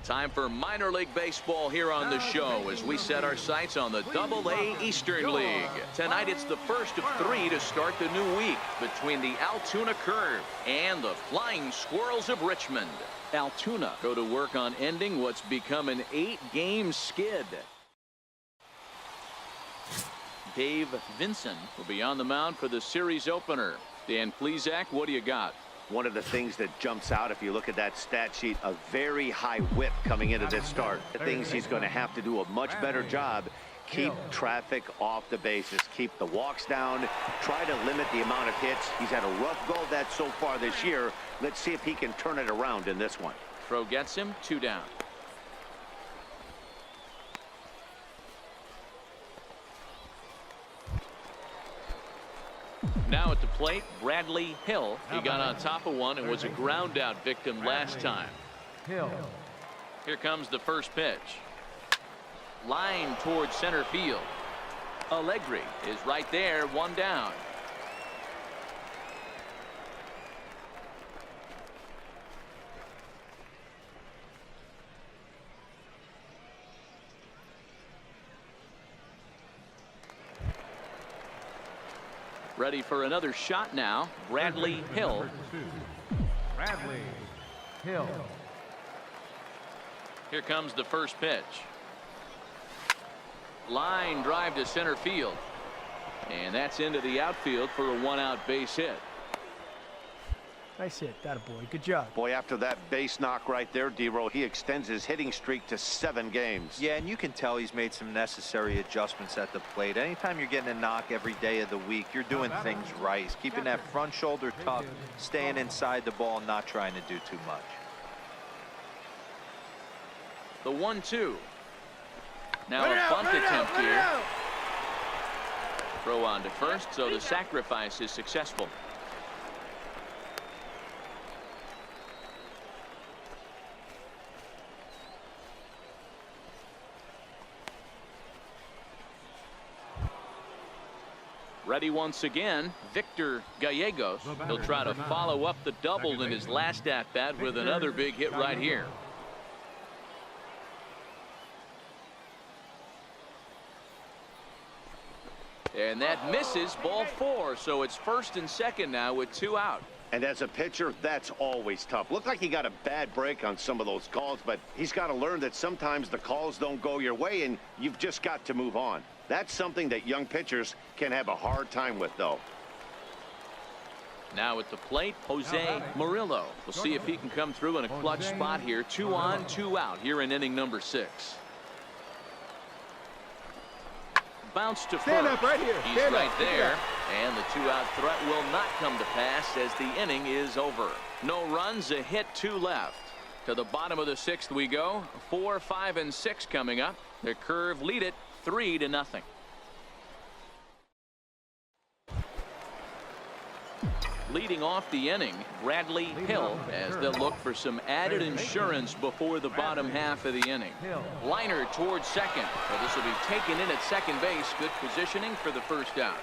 Time for minor league baseball here on the show as we set our sights on the Double-A Eastern League. Tonight it's the first of three to start the new week between the Altoona Curve and the Flying Squirrels of Richmond. Altoona go to work on ending what's become an 8-game skid. Dave Vinson will be on the mound for the series opener. Dan Plesac, what do you got? One of the things that jumps out if you look at that stat sheet, a very high whip coming into this start. The things he's going to have to do a much better job. Keep traffic off the bases. Keep the walks down. Try to limit the amount of hits. He's had a rough go of that so far this year. Let's see if he can turn it around in this one. Throw gets him, 2 down. Now at the plate, Bradley Hill. He got on top of one and was a ground out victim last time. Here comes the first pitch. Line towards center field. Allegri is right there, 1 down. Ready for another shot now. Bradley Hill. Bradley Hill. Here comes the first pitch. Line drive to center field. And that's into the outfield for a 1-out base hit. Nice hit. That a boy. Good job. Boy, after that base knock right there, D-Row, he extends his hitting streak to 7 games. Yeah, and you can tell he's made some necessary adjustments at the plate. Anytime you're getting a knock every day of the week, you're doing things right. He's keeping that front shoulder tough, staying inside the ball, not trying to do too much. The 1-2. Now a bunt attempt here. Throw on to first, so the sacrifice is successful. Ready once again, Victor Gallegos. He'll try to follow up the double in his last at-bat with another big hit right here. And that misses, ball 4, so it's first and second now with 2 out. And as a pitcher, that's always tough. Looked like he got a bad break on some of those calls, but he's got to learn that sometimes the calls don't go your way, and you've just got to move on. That's something that young pitchers can have a hard time with, though. Now at the plate, Jose Murillo. We'll see if he can come through in a clutch spot here. 2 on, 2 out here in inning number 6. Bounce to first. Right here. He's right there, and the 2-out threat will not come to pass as the inning is over. No runs, a hit, 2 left. To the bottom of the 6th we go. 4, 5, and 6 coming up. The Curve lead it 3-0. Leading off the inning, Bradley Hill, as they'll look for some added insurance before the bottom half of the inning. Liner towards second. Well, this will be taken in at second base. Good positioning for the first out.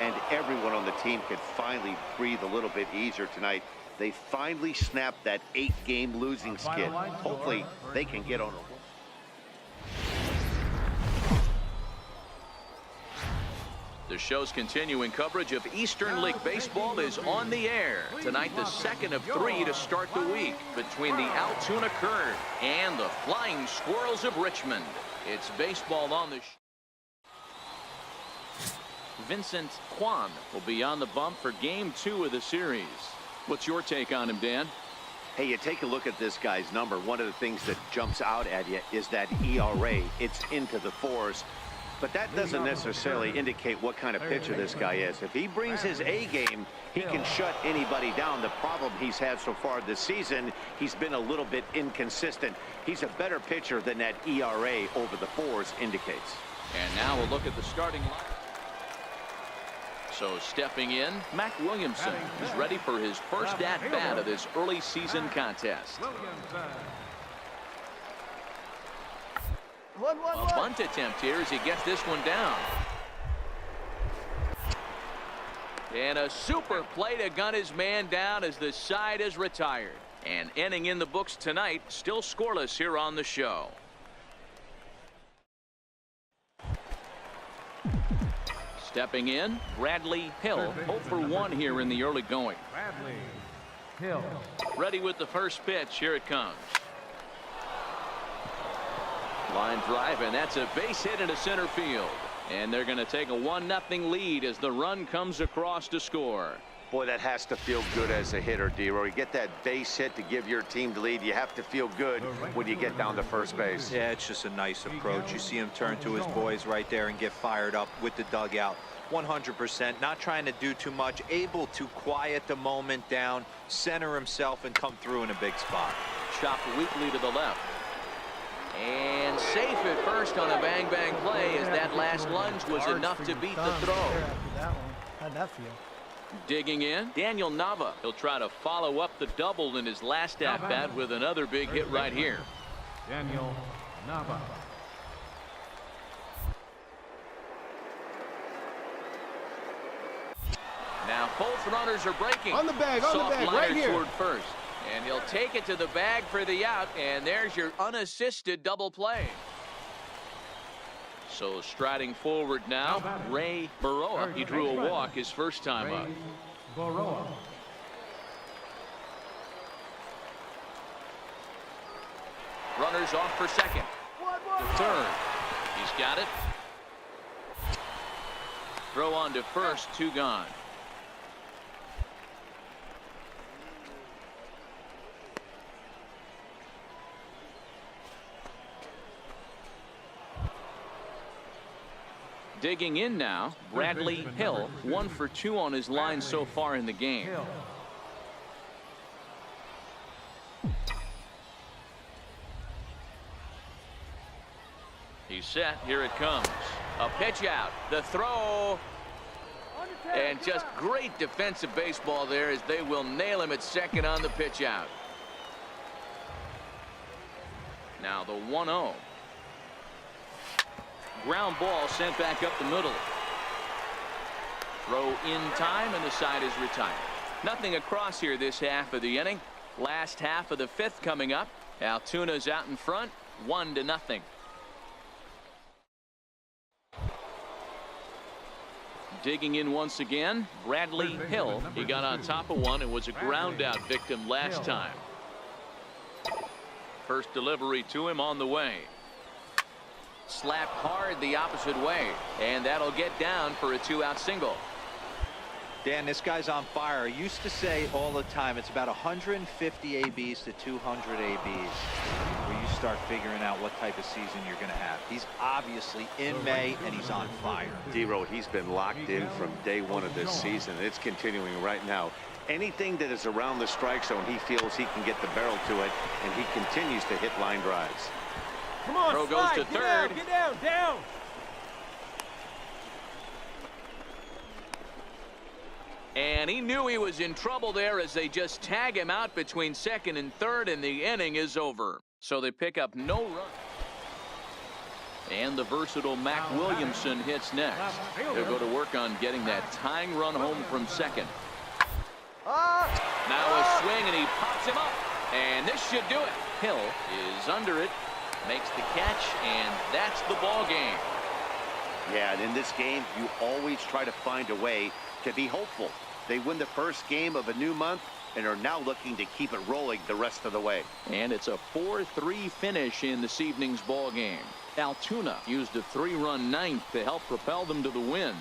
And everyone on the team can finally breathe a little bit easier tonight. They finally snapped that 8-game losing skid. Hopefully they can get on a roll. The show's continuing coverage of Eastern League Baseball is on the air. Tonight, the second of 3 to start the week between the Altoona Curve and the Flying Squirrels of Richmond. It's baseball on the Vincent Kwan will be on the bump for Game 2 of the series. What's your take on him, Dan? Hey, you take a look at this guy's number. One of the things that jumps out at you is that ERA. It's into the 4s. But that doesn't necessarily indicate what kind of pitcher this guy is. If he brings his A game, he can shut anybody down. The problem he's had so far this season, he's been a little bit inconsistent. He's a better pitcher than that ERA over the 4s indicates. And now we'll look at the starting line. So stepping in, Mac Williamson is ready for his first at-bat of this early season contest. A bunt attempt here as he gets this one down. And a super play to gun his man down as the side is retired. And inning in the books tonight, still scoreless here on the show. Stepping in, Bradley Hill, 0 for 1 here in the early going. Bradley Hill. Ready with the first pitch. Here it comes. Line drive, and that's a base hit into center field. And they're going to take a 1-0 lead as the run comes across to score. Boy, that has to feel good as a hitter, D-Roy. You get that base hit to give your team the lead. You have to feel good when you get down to first base. Yeah, it's just a nice approach. You see him turn to his boys right there and get fired up with the dugout. 100%, not trying to do too much, able to quiet the moment down, center himself, and come through in a big spot. Chopped weakly to the left. And safe at first on a bang-bang play as that last lunge was enough to beat the throw. How'd that feel? Digging in, Daniel Nava. He'll try to follow up the double in his last at-bat with another big hit right here. Daniel Nava. Now both runners are breaking. On the bag, Soft right liner here. toward first. And he'll take it to the bag for the out, and there's your unassisted double play. So striding forward now, Ray Baroa. He drew a walk his first time up. Baroa. Runners off for second. Third. He's got it. Throw on to first, 2 gone. Digging in now, Bradley Hill, 1 for 2 on his line so far in the game. Hill. He's set. Here it comes. A pitch out. The throw. And just great defensive baseball there as they will nail him at second on the pitch out. Now the 1-0. Ground ball sent back up the middle. Throw in time, and the side is retired. Nothing across here this half of the inning. Last half of the 5th coming up. Altuna's out in front, 1-0. Digging in once again, Bradley Hill. He got on top of one and was a ground out victim last time. First delivery to him on the way. Slapped hard the opposite way, and that'll get down for a 2-out single. Dan, this guy's on fire. I used to say all the time it's about 150 ABs to 200 ABs where you start figuring out what type of season you're going to have. He's obviously in May, and he's on fire. D-Roy, he's been locked in from day 1 of this season. It's continuing right now. Anything that is around the strike zone, he feels he can get the barrel to it, and he continues to hit line drives. Come on, Throw goes to third. Get down. And he knew he was in trouble there as they just tag him out between second and third, and the inning is over. So they pick up no run. And the versatile Mac Williamson hits next. They'll go to work on getting that tying run home from second. Now a swing, and he pops him up. And this should do it. Hill is under it, makes the catch, and that's the ball game. Yeah, and in this game, you always try to find a way to be hopeful. They win the first game of a new month and are now looking to keep it rolling the rest of the way. And it's a 4-3 finish in this evening's ball game. Altoona used a 3-run ninth to help propel them to the win.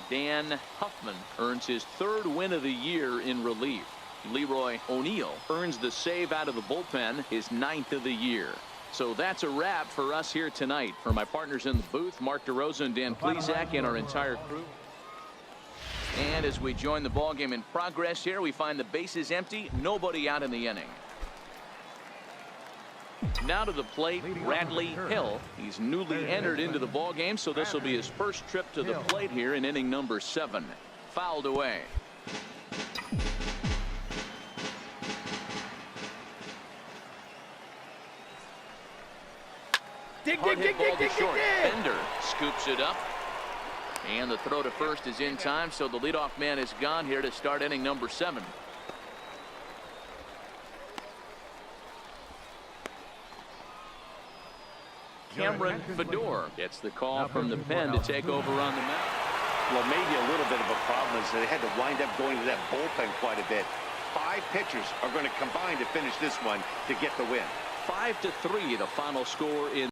Dan Huffman earns his 3rd win of the year in relief. Leroy O'Neill earns the save out of the bullpen, his 9th of the year. So that's a wrap for us here tonight. For my partners in the booth, Mark DeRosa and Dan Plesac, and our entire crew. And as we join the ball game in progress here, we find the bases empty, nobody out in the inning. Now to the plate, Bradley Hill. He's newly entered into the ball game, so this will be his first trip to the plate here in inning number 7. Fouled away. Dig. Bender scoops it up. And the throw to first is in time, so the leadoff man is gone here to start inning number 7. Cameron Fedor gets the call from the pen to take over on the mound. Well, maybe a little bit of a problem is they had to wind up going to that bullpen quite a bit. 5 pitchers are going to combine to finish this one to get the win. 5-3, the final score in